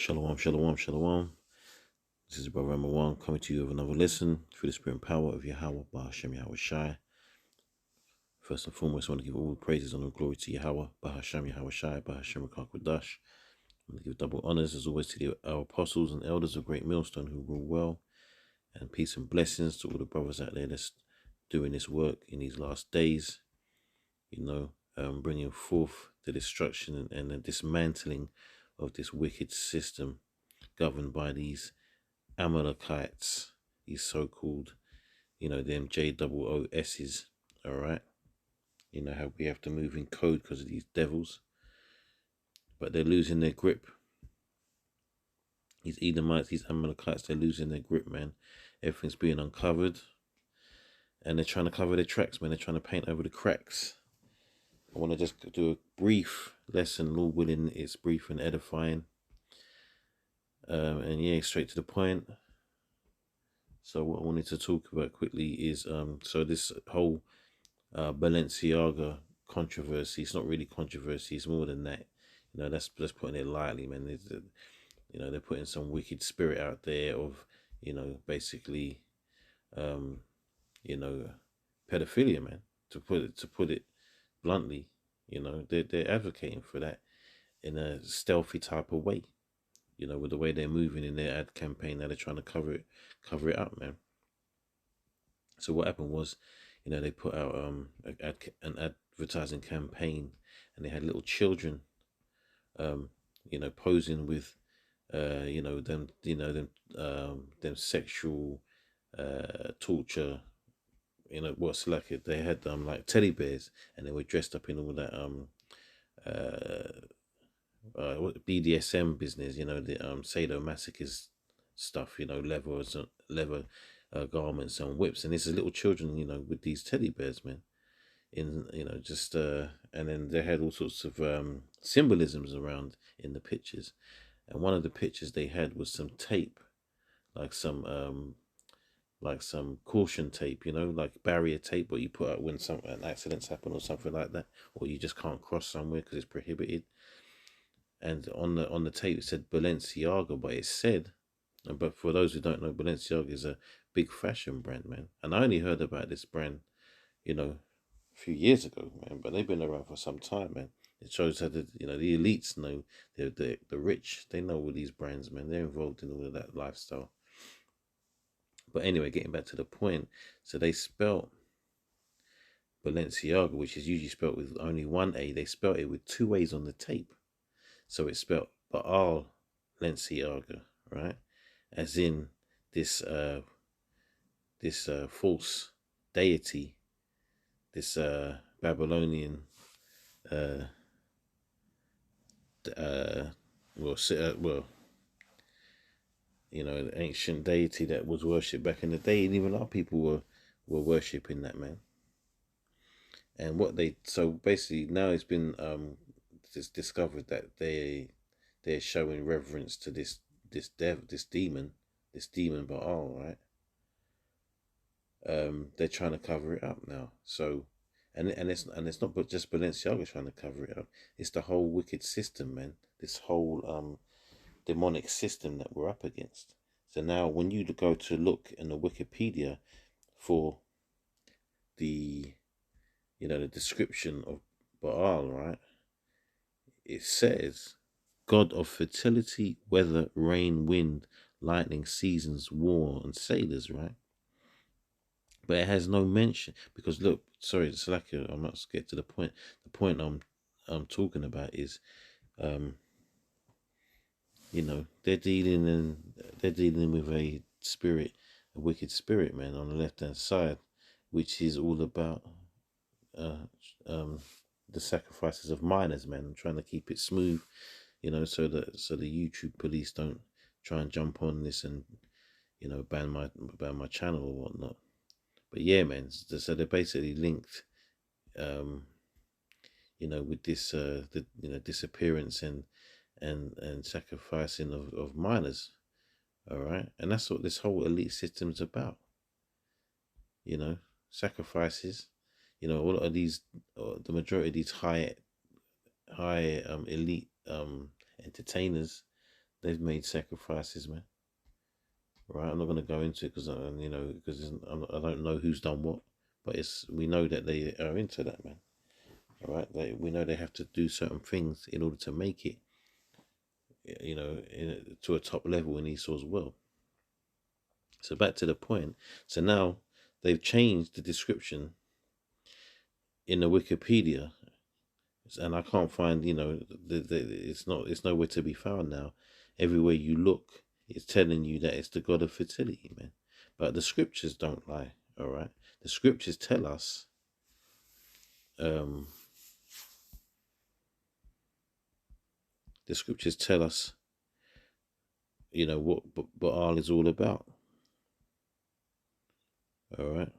Shalom, shalom, shalom. This is Brother One coming to you with another lesson through the spirit and power of Yahweh, Bahashem Yahweh Shai. First and foremost, I want to give all the praises and all glory to Yahweh, Bahashem Yahweh Shai, Bahashem Rakakwadash. I want to give double honors as always to our apostles and elders of Great Millstone who rule well, and peace and blessings to all the brothers out there that's doing this work in these last days, bringing forth the destruction and the dismantling of this wicked system governed by these Amalekites, these so-called, them JOOS's, all right? You know how we have to move in code because of these devils, but they're losing their grip. These Edomites, these Amalekites, they're losing their grip, man. Everything's being uncovered, and they're trying to cover their tracks, man. They're trying to paint over the cracks. I want to just do a brief lesson, Lord willing, it's brief and edifying. And yeah, straight to the point. So what I wanted to talk about quickly is, so this whole Balenciaga controversy, it's not really controversy, it's more than that. That's putting it lightly, man. They're putting some wicked spirit out there of, basically, pedophilia, man, to put it bluntly. They're advocating for that in a stealthy type of way. With the way they're moving in their ad campaign, now they're trying to cover it up, man. So what happened was, they put out an advertising campaign, and they had little children, posing with, them sexual torture. They had like teddy bears, and they were dressed up in all that BDSM business, the sadomasochist stuff, leather garments and whips, and this is little children, with these teddy bears, man. And then they had all sorts of symbolisms around in the pictures, and one of the pictures they had was some tape, like some caution tape, like barrier tape, what you put out when an accident's happen or something like that, or you just can't cross somewhere because it's prohibited. And on the tape it said Balenciaga, but for those who don't know, Balenciaga is a big fashion brand, man. And I only heard about this brand, a few years ago, man. But they've been around for some time, man. It shows how the elites know, the rich, they know all these brands, man. They're involved in all of that lifestyle. But anyway, getting back to the point, so they spelt Balenciaga, which is usually spelt with only one A. They spelt it with two A's on the tape. So it's spelled Baal Lenciaga, right? As in this false deity, this Babylonian ancient deity that was worshipped back in the day, and even our people were worshipping that, man. And so basically now it's been it's discovered that they're showing reverence to this demon Baal, right? They're trying to cover it up now. So and it's not but just Balenciaga trying to cover it up. It's the whole wicked system, man. This whole demonic system that we're up against. So now when you go to look in the Wikipedia for the the description of Baal, right? It says, God of fertility, weather, rain, wind, lightning, seasons, war, and sailors, right? But it has no mention, because look, sorry, it's like I'm not get to the point. The point I'm talking about is, they're dealing with a wicked spirit, man, on the left hand side, which is all about the sacrifices of minors, man. I'm trying to keep it smooth, so the YouTube police don't try and jump on this and ban my channel or whatnot. But yeah, man, so they're basically linked with this disappearance and sacrificing of minors. All right, and that's what this whole elite system's about. Sacrifices. A lot of these, the majority of these high elite entertainers, They've made sacrifices, man. Right? I'm not going to go into it because because I don't know who's done what, but we know that they are into that, man. All right, we know they have to do certain things in order to make it, to a top level in Esau's world. So back to the point. So now they've changed the description in the Wikipedia, and I can't find, it's nowhere to be found now. Everywhere you look, it's telling you that it's the god of fertility, man. But the scriptures don't lie. All right, the scriptures tell us. Um, the scriptures tell us, what Baal is all about. All right.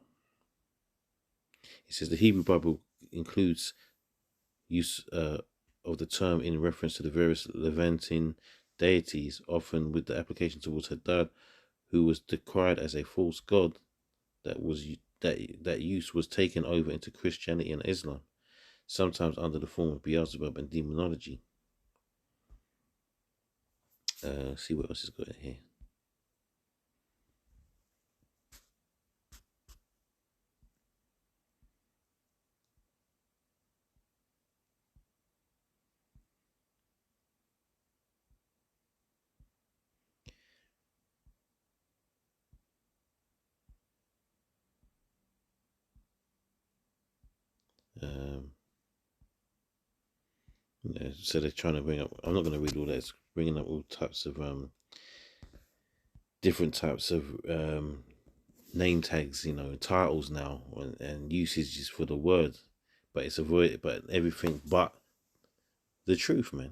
It says the Hebrew Bible includes use of the term in reference to the various Levantine deities, often with the application towards Hadad, who was decried as a false god. That use was taken over into Christianity and Islam, sometimes under the form of Beelzebub and demonology. See what else is going here. So they're trying to bring up. I'm not going to read all that. It's bringing up all types of different types of name tags, titles now, and usages for the word, but it's avoided, but everything but the truth, man.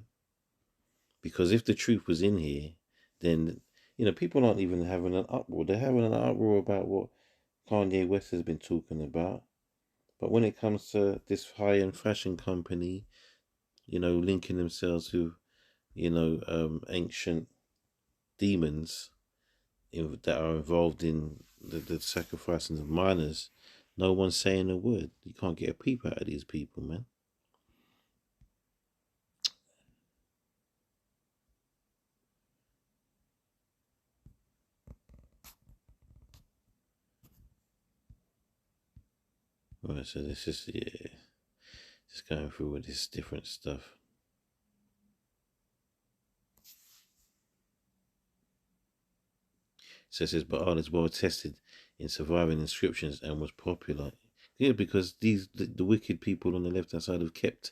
Because if the truth was in here, then people aren't even having an uproar. They're having an uproar about what Kanye West has been talking about. But when it comes to this high-end fashion company, linking themselves with, ancient demons that are involved in the sacrificing of minors, no one's saying a word. You can't get a peep out of these people, man. Right, so this is just going through all this different stuff. So it says Baal is well tested in surviving inscriptions and was popular. Yeah, because the wicked people on the left hand side have kept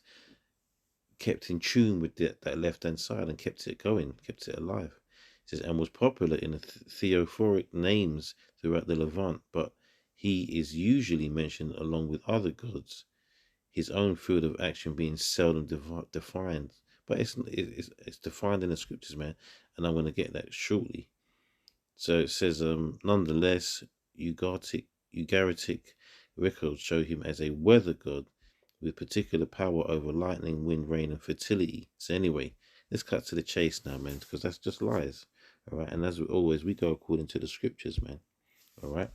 in tune with that left hand side and kept it going, kept it alive. It says and was popular in the theophoric names throughout the Levant, but he is usually mentioned along with other gods, his own field of action being seldom defined. But it's defined in the scriptures, man, and I'm going to get that shortly. So it says, nonetheless, Ugaritic records show him as a weather god with particular power over lightning, wind, rain, and fertility. So anyway, let's cut to the chase now, man, because that's just lies. All right, and as always, we go according to the scriptures, man. All right.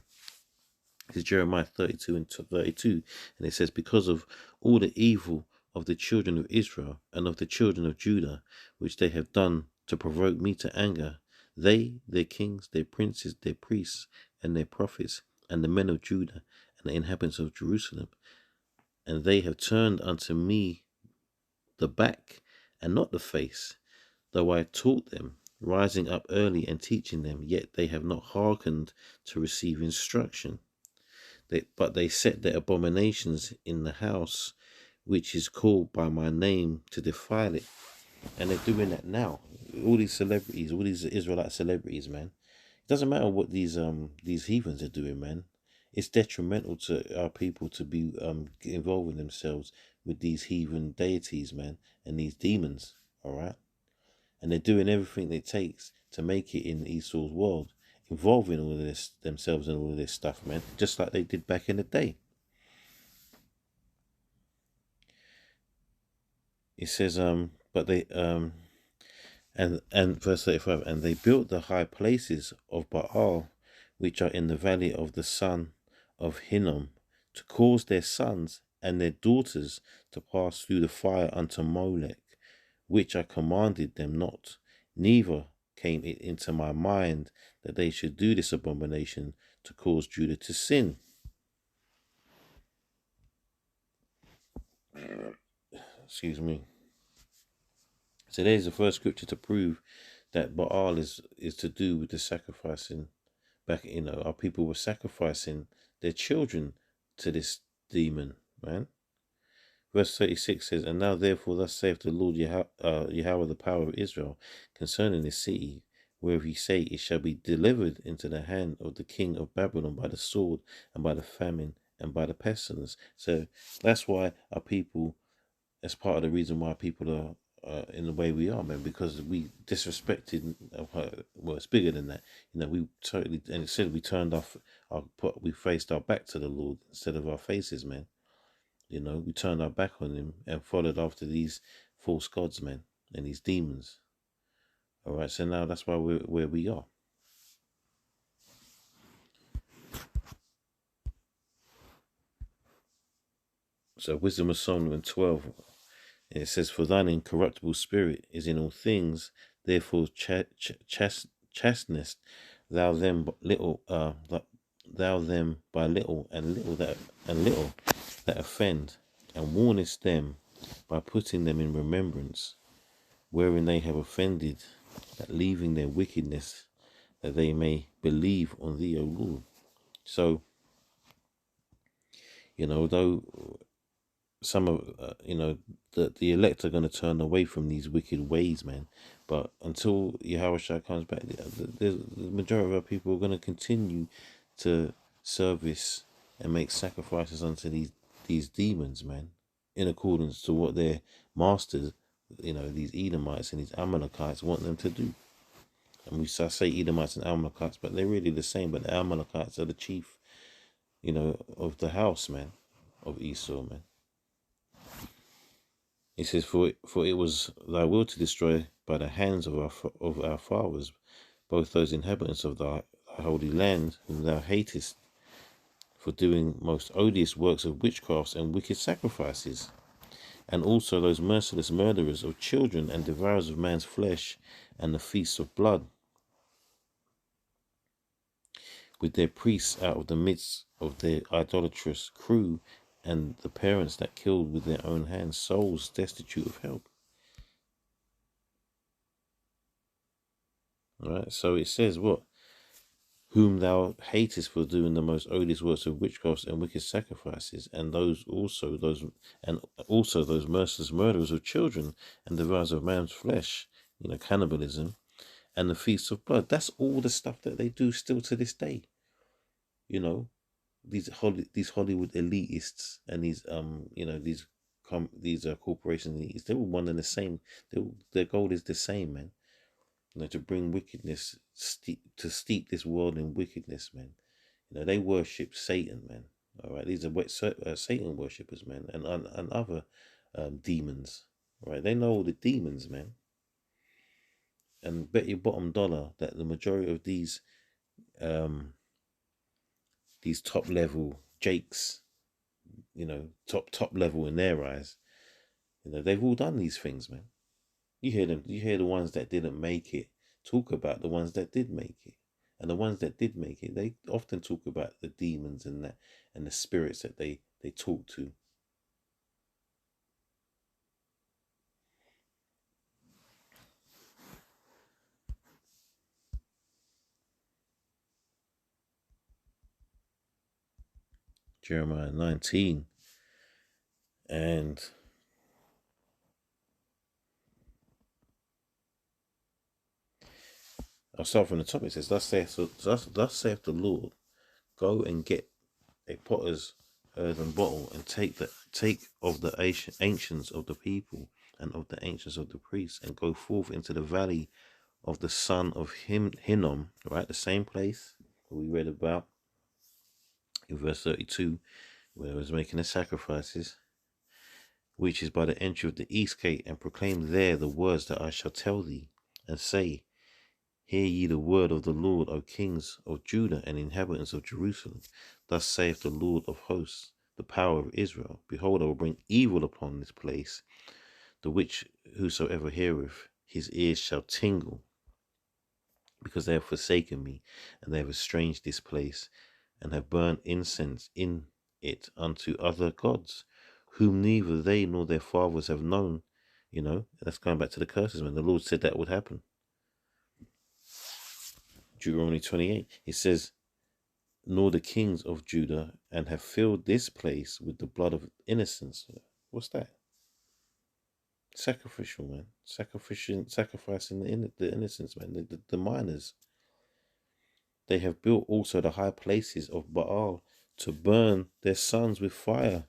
This is Jeremiah 32 and 32, and it says, because of all the evil of the children of Israel and of the children of Judah, which they have done to provoke me to anger, they, their kings, their princes, their priests, and their prophets, and the men of Judah, and the inhabitants of Jerusalem, and they have turned unto me the back, and not the face, though I taught them, rising up early and teaching them, yet they have not hearkened to receive instruction. But they set their abominations in the house, which is called by my name, to defile it. And they're doing that now. All these celebrities, all these Israelite celebrities, man. It doesn't matter what these heathens are doing, man. It's detrimental to our people to be involving themselves with these heathen deities, man, and these demons. All right, and they're doing everything it takes to make it in Esau's world, involving all of this themselves and all of this stuff, man, just like they did back in the day. It says, but they and verse 35, and they built the high places of Baal, which are in the valley of the son of Hinnom, to cause their sons and their daughters to pass through the fire unto Molech, which I commanded them not, neither came it into my mind that they should do this abomination to cause Judah to sin. Excuse me. So there's the first scripture to prove that Baal is to do with the sacrificing. Back, our people were sacrificing their children to this demon, man. Verse 36 says, "And now therefore thus saith the Lord Yahweh, the power of Israel, concerning this city, whereof ye say it shall be delivered into the hand of the king of Babylon by the sword, and by the famine, and by the pestilence." So that's why our people, that's part of the reason why people are in the way we are, man, because we disrespected. Well, it's bigger than that. We totally, and instead we turned off we faced our back to the Lord instead of our faces, man. We turned our back on him and followed after these false gods, man, and these demons. All right, so now that's why we're where we are. So Wisdom of Solomon 12, and it says, "For thine incorruptible spirit is in all things, therefore chastenest thou them thou them by little and little that offend, and warnest them by putting them in remembrance, wherein they have offended, that leaving their wickedness, that they may believe on thee, O Lord." So, though some of the elect are going to turn away from these wicked ways, man, but until Yahushua comes back, the majority of our people are going to continue to service and make sacrifices unto these demons, man, in accordance to what their masters, these Edomites and these Amalekites want them to do. And I say Edomites and Amalekites, but they're really the same. But the Amalekites are the chief, of the house, man, of Esau, man. He says, for it was thy will to destroy by the hands of our fathers both those inhabitants of thy holy land whom thou hatest, for doing most odious works of witchcrafts and wicked sacrifices, and also those merciless murderers of children and devourers of man's flesh, and the feasts of blood, with their priests out of the midst of their idolatrous crew, and the parents that killed with their own hands souls destitute of help. All right, so it says what? Whom thou hatest for doing the most odious works of witchcrafts and wicked sacrifices, and also those merciless murderers of children and devourers of man's flesh, cannibalism, and the feasts of blood. That's all the stuff that they do still to this day. These Hollywood elitists and these corporation elitists, they're all one and the same. Their goal is the same, man. To bring wickedness, to steep this world in wickedness, man. They worship Satan, man. All right, these are Satan worshippers, man, and other demons. All right, they know all the demons, man. And bet your bottom dollar that the majority of these top level jakes, top level in their eyes, they've all done these things, man. You hear the ones that didn't make it talk about the ones that did make it. And the ones that did make it, they often talk about the demons and the spirits that they talk to. Jeremiah 19. And I'll start from the top. It says, Thus saith the Lord, go and get a potter's earthen bottle, and take of the ancients of the people and of the ancients of the priests, and go forth into the valley of the son of Hinnom, right? The same place that we read about in verse 32, where I was making the sacrifices, which is by the entry of the east gate, and proclaim there the words that I shall tell thee, and say, Hear ye the word of the Lord, O kings of Judah and inhabitants of Jerusalem. Thus saith the Lord of hosts, the power of Israel. Behold, I will bring evil upon this place, the which whosoever heareth, his ears shall tingle. because they have forsaken me, and they have estranged this place, and have burnt incense in it unto other gods, whom neither they nor their fathers have known. You know, that's going back to the curses, man. The Lord said that would happen. Deuteronomy 28, it says, nor the kings of Judah, and have filled this place with the blood of innocence. What's that? Sacrificial, man. Sacrificing the innocents, man. The minors. They have built also the high places of Baal to burn their sons with fire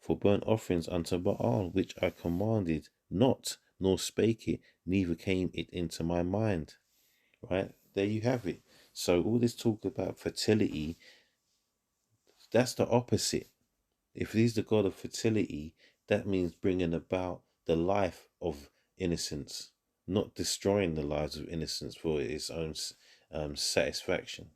for burnt offerings unto Baal, which I commanded not, nor spake it, neither came it into my mind. Right? There you have it. So all this talk about fertility, that's the opposite. If he's the God of fertility, that means bringing about the life of innocence, not destroying the lives of innocence for its own satisfaction.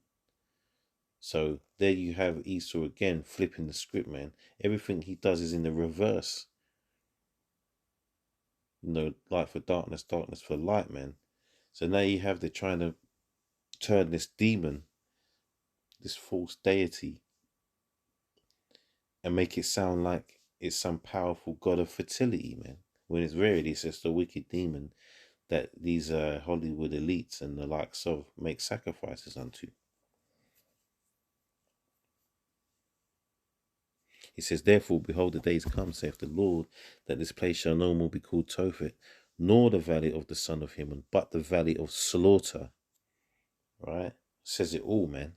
So there you have Esau again flipping the script, man. Everything he does is in the reverse. You know, light for darkness, darkness for light, man. So now you have, they're trying to turn this demon, this false deity, and make it sound like it's some powerful god of fertility, man. When it's really, it's just a wicked demon that these Hollywood elites and the likes of make sacrifices unto. He says, therefore, behold, the days come, saith the Lord, that this place shall no more be called Tophet, nor the valley of the son of Hinnom, but the valley of slaughter. Right? Says it all, man.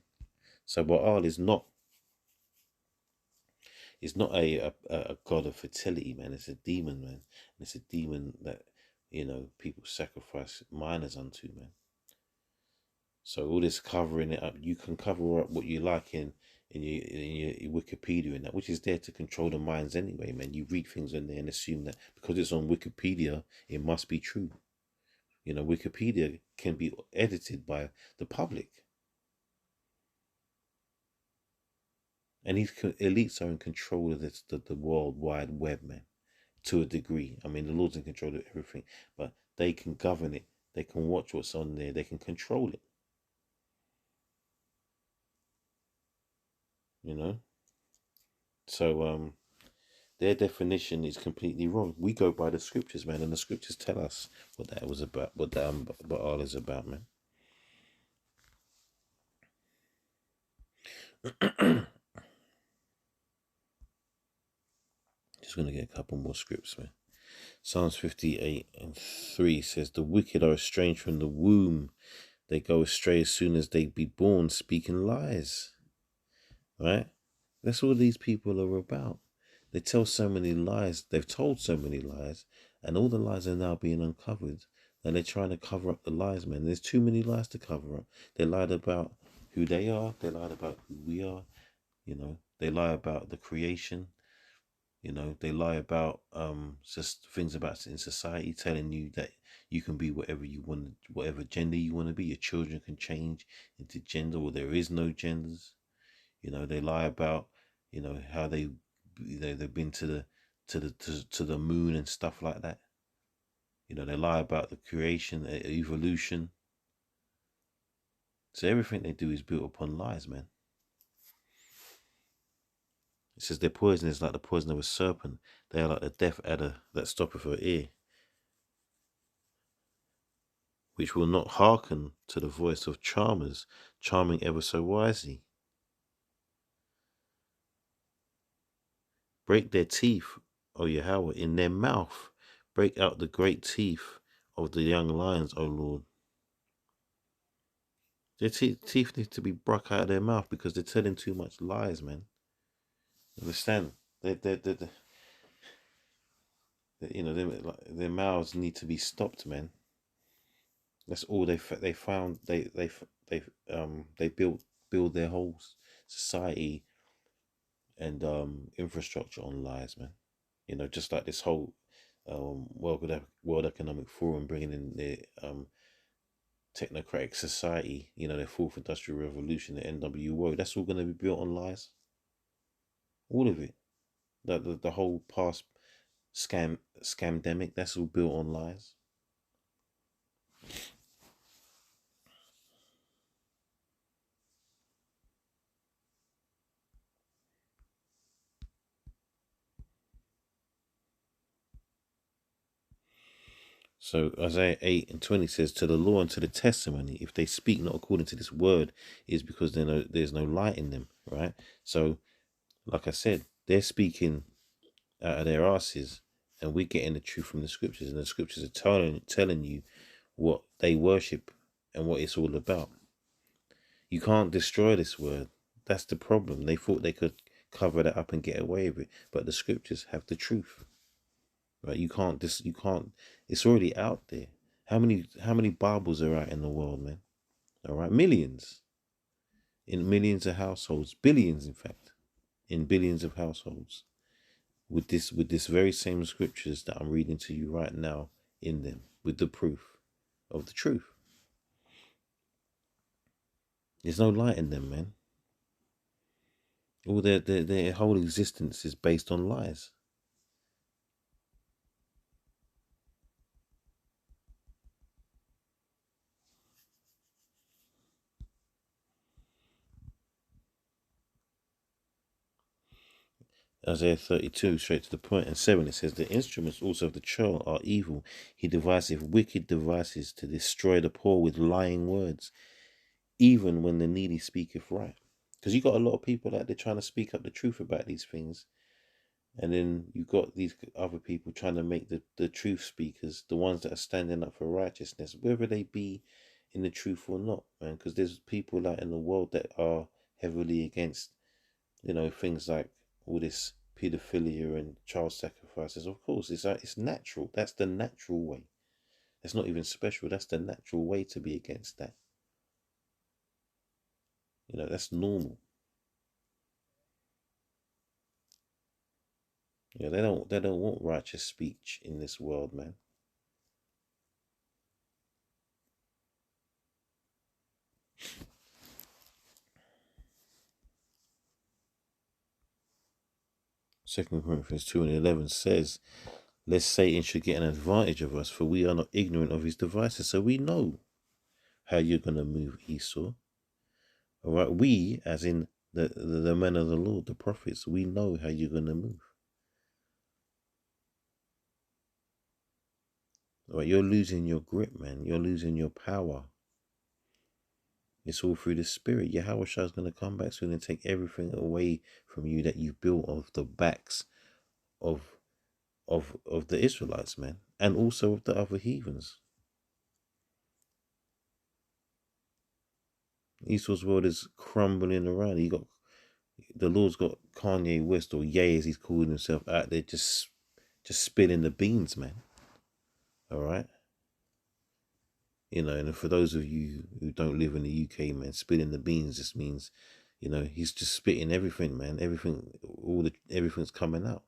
So Baal is not a god of fertility, man. It's a demon, man. And it's a demon that, you know, people sacrifice minors unto, man. So all this covering it up, you can cover up what you like in your Wikipedia and that, which is there to control the minds anyway, man. You read things in there and assume that because it's on Wikipedia, it must be true. You know, Wikipedia can be edited by the public. And these elites are in control of the World Wide Web, man, to a degree. I mean, the Lord's in control of everything, but they can govern it. They can watch what's on there. They can control it. You know? So, their definition is completely wrong. We go by the scriptures, man, and the scriptures tell us what that was about, what Baal is about, man. Just gonna get a couple more scripts, man. Psalms 58:3 says, the wicked are estranged from the womb. They go astray as soon as they be born, speaking lies. Right? That's what these people are about. They tell so many lies. They've told so many lies, and all the lies are now being uncovered. And they're trying to cover up the lies, man. There's too many lies to cover up. They lied about who they are. They lied about who we are. You know, they lie about the creation. You know, they lie about just things about in society, telling you that you can be whatever you want, whatever gender you want to be. Your children can change into gender, or there is no genders. You know, they lie about, you know, how they've been to the moon and stuff like that. You know, they lie about the creation, evolution. So everything they do is built upon lies, man. It says their poison is like the poison of a serpent. They are like the deaf adder that stoppeth her ear, which will not hearken to the voice of charmers, charming ever so wisely. Break their teeth, O Yahweh, in their mouth. Break out the great teeth of the young lions, O Lord. Their teeth need to be broke out of their mouth because they're telling too much lies, man. Understand? You know, their mouths need to be stopped, man. That's all they found. They build their whole society and infrastructure on lies, man. You know, just like this whole World Economic Forum bringing in the technocratic society, you know, the fourth industrial revolution, the NWO, that's all going to be built on lies. All of it. The whole past scamdemic, that's all built on lies. So Isaiah 8:20 says, "To the law and to the testimony, if they speak not according to this word, is because there's no light in them." Right. So, like I said, they're speaking out of their asses, and we're getting the truth from the scriptures, and the scriptures are telling you what they worship and what it's all about. You can't destroy this word. That's the problem. They thought they could cover that up and get away with it, but the scriptures have the truth. Right? You can't. You can't. It's already out there. How many Bibles are out in the world, man? All right, millions, in millions of households, billions, in fact, in billions of households, with this very same scriptures that I'm reading to you right now in them, with the proof of the truth. There's no light in them, man. All their whole existence is based on lies. Isaiah 32, straight to the point, and 7, it says, "The instruments also of the child are evil. He deviseth wicked devices to destroy the poor with lying words, even when the needy speaketh right." Because you got a lot of people out there trying to speak up the truth about these things. And then you've got these other people trying to make the truth speakers, the ones that are standing up for righteousness, whether they be in the truth or not, man. Because there's people out in the world that are heavily against, things like all this pedophilia and child sacrifices. Of course, it's natural. That's the natural way. It's not even special. That's the natural way to be against that. That's normal. They don't want righteous speech in this world, man. 2 Corinthians 2:11 says, "Lest Satan should get an advantage of us, for we are not ignorant of his devices." So we know how you're going to move, Esau. All right, we, as in the men of the Lord, the prophets, we know how you're going to move. All right, you're losing your grip, man. You're losing your power. It's all through the spirit. Yahweh Shah is going to come back soon and take everything away from you that you've built off the backs of the Israelites, man, and also of the other heathens. Esau's world is crumbling around. The Lord's got Kanye West, or Ye as he's calling himself, out there just spilling the beans, man. All right. And for those of you who don't live in the UK, man, spilling the beans just means, he's just spitting everything, man. Everything's coming out.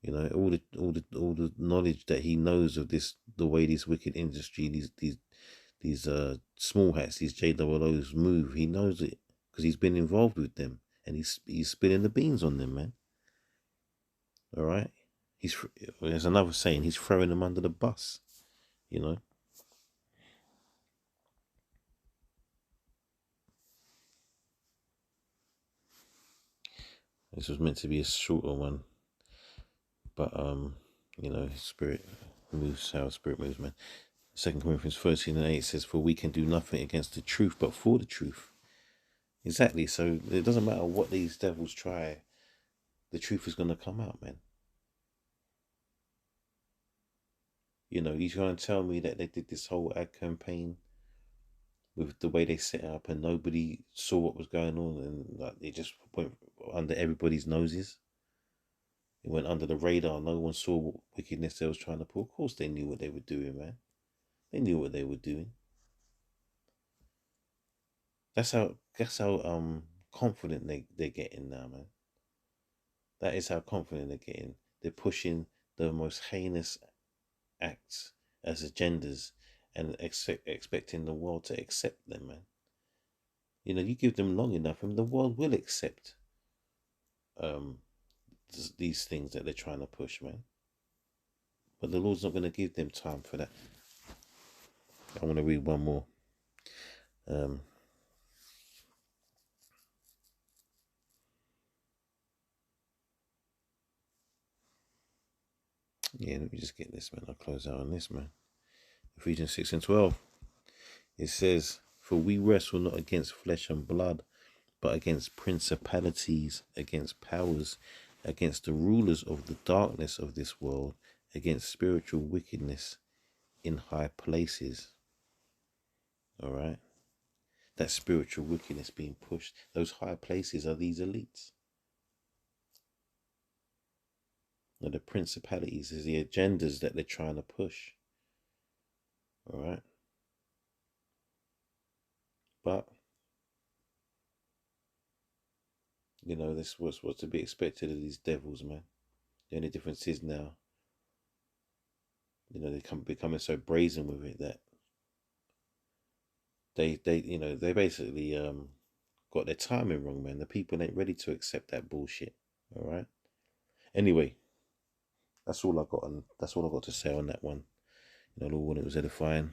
All the knowledge that he knows of the way this wicked industry, these small hats, these JOOs move. He knows it because he's been involved with them, and he's spilling the beans on them, man. All right. There's another saying. He's throwing them under the bus. This was meant to be a shorter one, but spirit moves how spirit moves, man. 2 Corinthians 13:8 says, "For we can do nothing against the truth, but for the truth." Exactly. So it doesn't matter what these devils try, the truth is going to come out, man. You trying to tell me that they did this whole ad campaign with the way they set it up, and nobody saw what was going on, and like it just went under everybody's noses. It went under the radar. No one saw what wickedness they was trying to pull. Of course, they knew what they were doing, man. They knew what they were doing. That's how confident they're getting now, man. That is how confident they're getting. They're pushing the most heinous acts as agendas and expecting the world to accept them, man. You give them long enough, and the world will accept um these things that they're trying to push, man. But the Lord's not going to give them time for that. I want to read one more. Um, Yeah, let me just get this, man. I'll close out on this, man. Ephesians 6 and 12. It says, "For we wrestle not against flesh and blood, but against principalities, against powers, against the rulers of the darkness of this world, against spiritual wickedness in high places." All right. That spiritual wickedness being pushed. Those high places are these elites. Now, the principalities is the agendas that they're trying to push. All right. But, you know, this was what's to be expected of these devils, man. The only difference is now, you know, they becoming so brazen with it that they you know, they basically got their timing wrong, man. The people ain't ready to accept that bullshit. All right. Anyway, that's all I got, and that's all I got to say on that one. You know, Lord, when it was edifying.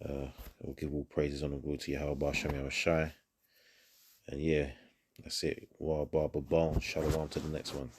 I'll give all praises on the glory to Yahweh Bashem Yahushai. And yeah, that's it. Wa Barber Bone. Shalom to the next one.